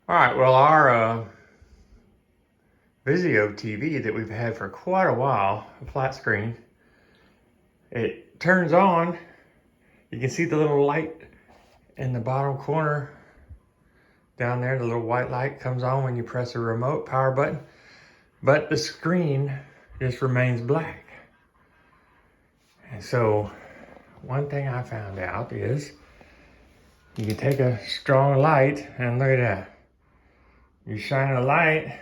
All right, well, our Vizio TV that we've had for quite a while, a flat screen, it turns on. You can see the little light in the bottom corner down there. The little white light comes on when you press the remote power button, but the screen just remains black. And so one thing I found out is you can take a strong light, and look at that. You shine a light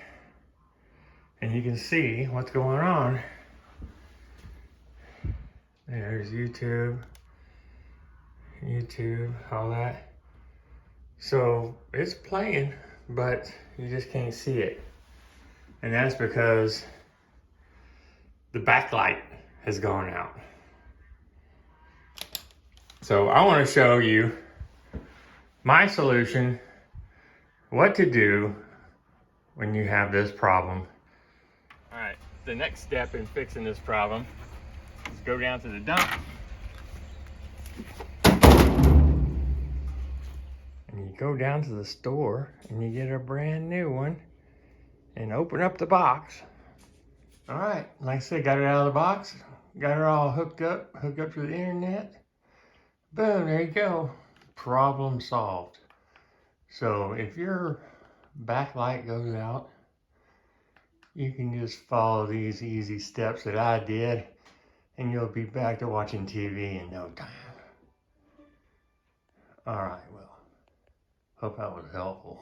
and you can see what's going on. There's YouTube, all that. So it's playing, but you just can't see it. And that's because the backlight has gone out. So I want to show you my solution, what to do when you have this problem. All right, the next step in fixing this problem is go down to the dump and you go down to the store and you get a brand new one and open up the box. All right, like I said, got it out of the box, got it all hooked up to the internet. Boom, there you go. Problem solved. So if your backlight goes out, you can just follow these easy steps that I did and you'll be back to watching TV in no time. All right, well, hope that was helpful.